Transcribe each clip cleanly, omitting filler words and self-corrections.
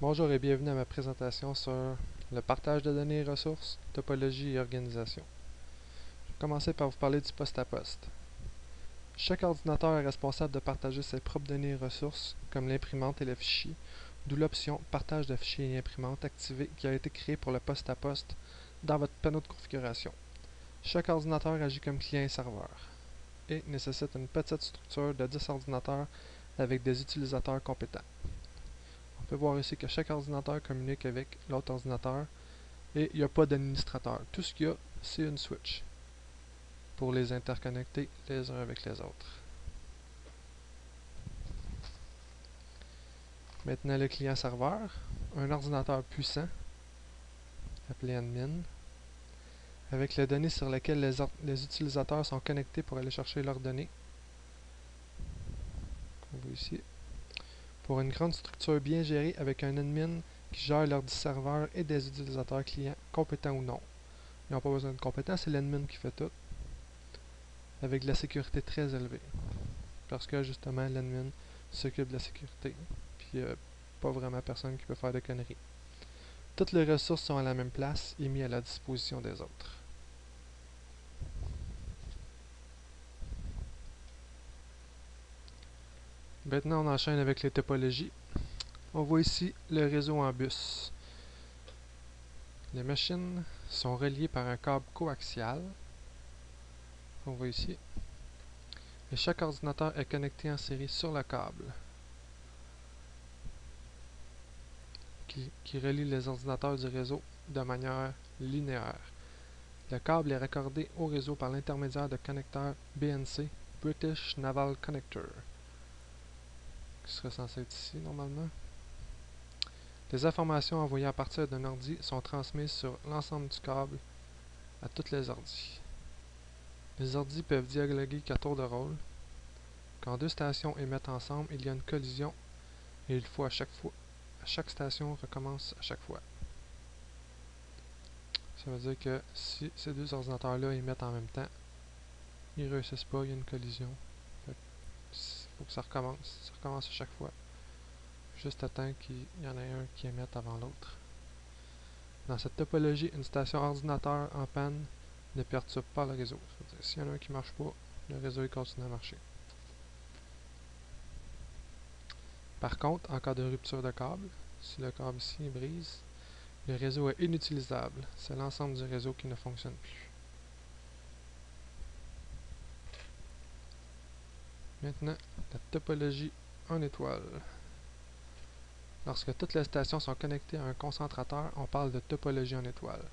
Bonjour et bienvenue à ma présentation sur le partage de données et ressources, topologie et organisation. Je vais commencer par vous parler du poste à poste. Chaque ordinateur est responsable de partager ses propres données et ressources, comme l'imprimante et le fichier, d'où l'option Partage de fichiers et imprimante activée qui a été créée pour le poste à poste dans votre panneau de configuration. Chaque ordinateur agit comme client et serveur et nécessite une petite structure de 10 ordinateurs avec des utilisateurs compétents. On peut voir ici que chaque ordinateur communique avec l'autre ordinateur et il n'y a pas d'administrateur. Tout ce qu'il y a, c'est une switch pour les interconnecter les uns avec les autres. Maintenant, le client-serveur, un ordinateur puissant, appelé admin, avec les données sur lesquelles les utilisateurs sont connectés pour aller chercher leurs données. On voit ici. Pour une grande structure bien gérée avec un admin qui gère leurs serveurs et des utilisateurs clients, compétents ou non. Ils n'ont pas besoin de compétents, c'est l'admin qui fait tout, avec de la sécurité très élevée. Parce que justement, l'admin s'occupe de la sécurité, puis il n'y a pas vraiment personne qui peut faire de conneries. Toutes les ressources sont à la même place et mises à la disposition des autres. Maintenant, on enchaîne avec les topologies. On voit ici le réseau en bus. Les machines sont reliées par un câble coaxial. On voit ici. Et chaque ordinateur est connecté en série sur le câble qui relie les ordinateurs du réseau de manière linéaire. Le câble est raccordé au réseau par l'intermédiaire de connecteurs BNC, British Naval Connector, qui serait censé être ici normalement. Les informations envoyées à partir d'un ordi sont transmises sur l'ensemble du câble à toutes les ordis. Les ordis peuvent dialoguer qu'à tour de rôle. Quand deux stations émettent ensemble, il y a une collision et il faut chaque station recommence à chaque fois. Ça veut dire que si ces deux ordinateurs-là émettent en même temps, ils ne réussissent pas, il y a une collision. Il faut que ça recommence à chaque fois. Juste à temps qu'il y en ait un qui émette avant l'autre. Dans cette topologie, une station ordinateur en panne ne perturbe pas le réseau. C'est-à-dire, s'il y en a un qui ne marche pas, le réseau continue à marcher. Par contre, en cas de rupture de câble, si le câble ici brise, le réseau est inutilisable. C'est l'ensemble du réseau qui ne fonctionne plus. Maintenant, la topologie en étoile. Lorsque toutes les stations sont connectées à un concentrateur, on parle de topologie en étoile.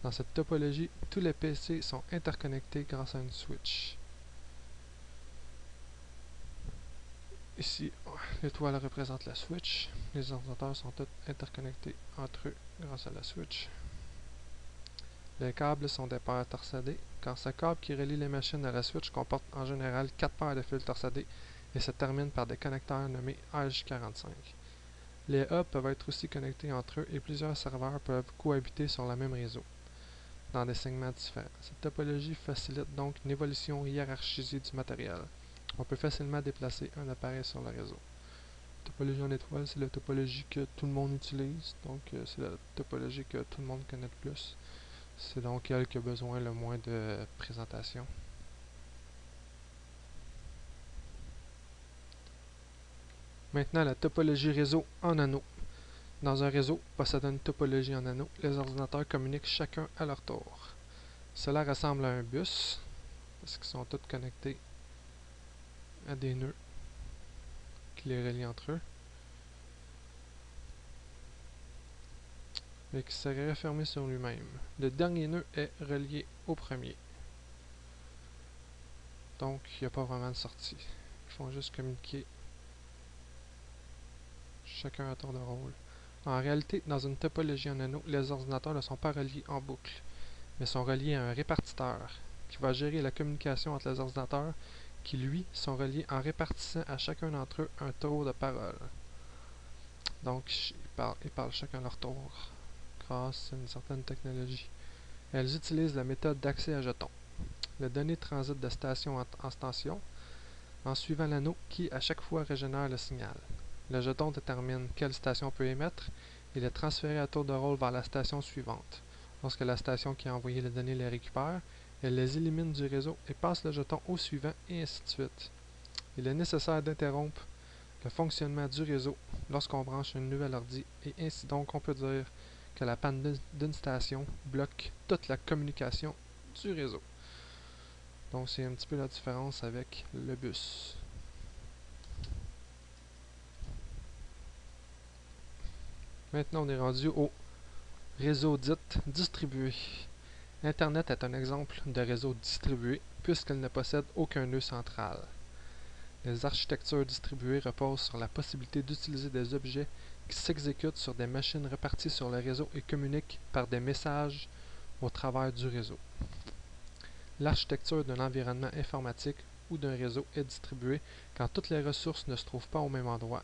Dans cette topologie, tous les PC sont interconnectés grâce à une switch. Ici, l'étoile représente la switch. Les ordinateurs sont tous interconnectés entre eux grâce à la switch. Les câbles sont des paires torsadées, car ce câble qui relie les machines à la switch comporte en général 4 paires de fils torsadés et se termine par des connecteurs nommés H45. Les hubs peuvent être aussi connectés entre eux et plusieurs serveurs peuvent cohabiter sur le même réseau, dans des segments différents. Cette topologie facilite donc une évolution hiérarchisée du matériel. On peut facilement déplacer un appareil sur le réseau. La topologie en étoile, c'est la topologie que tout le monde utilise, donc c'est la topologie que tout le monde connaît le plus. C'est donc elle qui a besoin le moins de présentation. Maintenant, la topologie réseau en anneau. Dans un réseau possédant une topologie en anneau, les ordinateurs communiquent chacun à leur tour. Cela ressemble à un bus, parce qu'ils sont tous connectés à des nœuds qui les relient entre eux, mais qui serait refermé sur lui-même. Le dernier nœud est relié au premier. Donc, il n'y a pas vraiment de sortie. Ils font juste communiquer chacun à tour de rôle. En réalité, dans une topologie en anneau, les ordinateurs ne sont pas reliés en boucle, mais sont reliés à un répartiteur qui va gérer la communication entre les ordinateurs qui, lui, sont reliés en répartissant à chacun d'entre eux un tour de parole. Donc, ils parlent chacun leur tour grâce à une certaine technologie. Elles utilisent la méthode d'accès à jetons. Les données transitent de station en station en suivant l'anneau qui, à chaque fois, régénère le signal. Le jeton détermine quelle station peut émettre Il est transféré à tour de rôle vers la station suivante. Lorsque la station qui a envoyé les données les récupère, elle les élimine du réseau et passe le jeton au suivant, et ainsi de suite. Il est nécessaire d'interrompre le fonctionnement du réseau lorsqu'on branche une nouvelle ordi, et ainsi donc on peut dire que la panne d'une station bloque toute la communication du réseau. Donc c'est un petit peu la différence avec le bus. Maintenant on est rendu au réseau dit distribué. Internet est un exemple de réseau distribué puisqu'il ne possède aucun nœud central. Les architectures distribuées reposent sur la possibilité d'utiliser des objets qui s'exécutent sur des machines réparties sur le réseau et communiquent par des messages au travers du réseau. L'architecture d'un environnement informatique ou d'un réseau est distribuée quand toutes les ressources ne se trouvent pas au même endroit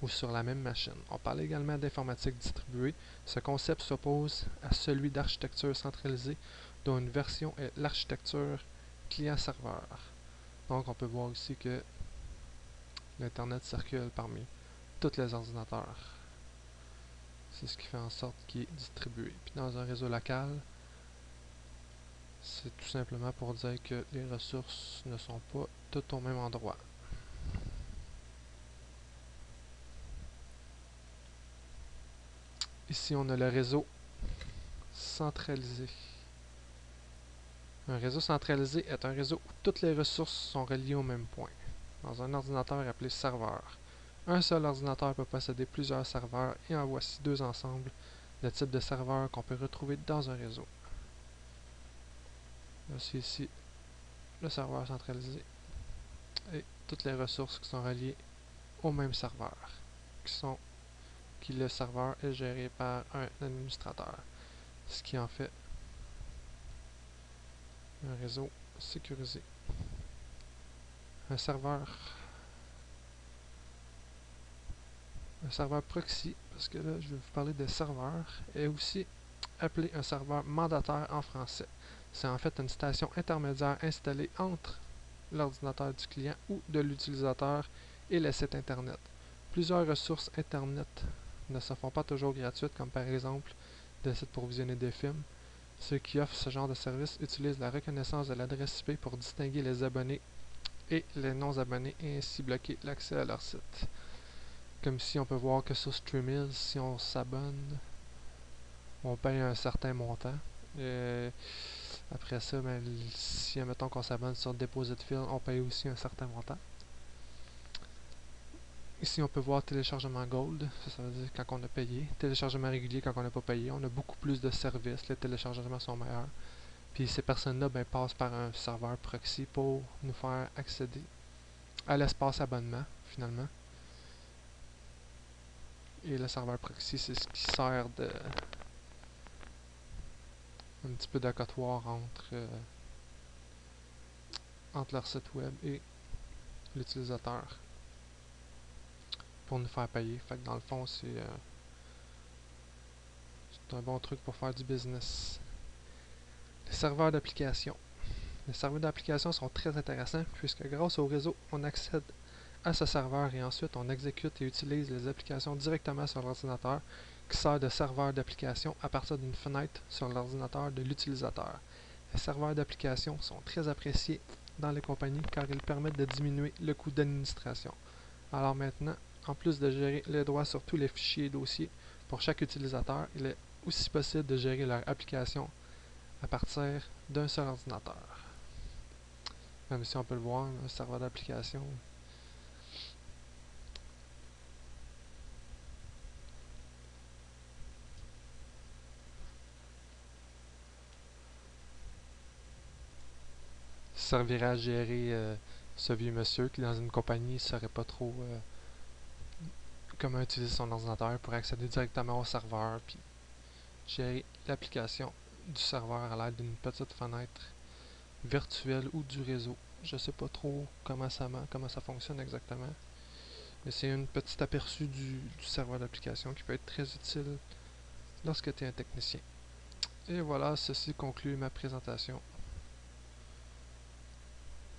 ou sur la même machine. On parle également d'informatique distribuée. Ce concept s'oppose à celui d'architecture centralisée, dont une version est l'architecture client-serveur. Donc on peut voir ici que l'Internet circule parmi tous les ordinateurs. C'est ce qui fait en sorte qu'il est distribué. Puis dans un réseau local, c'est tout simplement pour dire que les ressources ne sont pas toutes au même endroit. Ici, on a le réseau centralisé. Un réseau centralisé est un réseau où toutes les ressources sont reliées au même point, dans un ordinateur appelé serveur. Un seul ordinateur peut posséder plusieurs serveurs, et en voici deux ensembles de types de serveurs qu'on peut retrouver dans un réseau. Voici ici le serveur centralisé et toutes les ressources qui sont reliées au même serveur, qui le serveur est géré par un administrateur, ce qui en fait un réseau sécurisé. Un serveur proxy, parce que là je vais vous parler de serveur, est aussi appelé un serveur mandataire en français. C'est en fait une station intermédiaire installée entre l'ordinateur du client ou de l'utilisateur et le site internet. Plusieurs ressources internet ne se font pas toujours gratuites, comme par exemple des sites pour visionner des films. Ceux qui offrent ce genre de service utilisent la reconnaissance de l'adresse IP pour distinguer les abonnés et les non-abonnés et ainsi bloquer l'accès à leur site. Comme ici, on peut voir que sur Streamiz, si on s'abonne, on paye un certain montant. Après ça, si admettons qu'on s'abonne sur Deposit Field, on paye aussi un certain montant. Ici, on peut voir téléchargement Gold, ça veut dire quand on a payé. Téléchargement régulier quand on n'a pas payé. On a beaucoup plus de services, les téléchargements sont meilleurs. Puis ces personnes-là passent par un serveur proxy pour nous faire accéder à l'espace abonnement, finalement. Et le serveur proxy, c'est ce qui sert de un petit peu d'accotoir entre leur site web et l'utilisateur pour nous faire payer. Fait que dans le fond, c'est un bon truc pour faire du business. Les serveurs d'application. Les serveurs d'application sont très intéressants puisque grâce au réseau, on accède à ce serveur et ensuite on exécute et utilise les applications directement sur l'ordinateur qui sert de serveur d'application à partir d'une fenêtre sur l'ordinateur de l'utilisateur. Les serveurs d'application sont très appréciés dans les compagnies car ils permettent de diminuer le coût d'administration. Alors maintenant, en plus de gérer les droits sur tous les fichiers et dossiers pour chaque utilisateur, il est aussi possible de gérer leur application à partir d'un seul ordinateur. Même si on peut le voir, un serveur d'application. Servirait à gérer ce vieux monsieur qui dans une compagnie ne saurait pas trop comment utiliser son ordinateur pour accéder directement au serveur puis gérer l'application du serveur à l'aide d'une petite fenêtre virtuelle ou du réseau. Je sais pas trop comment ça fonctionne exactement, mais c'est un petit aperçu du serveur d'application qui peut être très utile lorsque tu es un technicien. Et voilà, ceci conclut ma présentation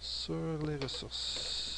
sur les ressources.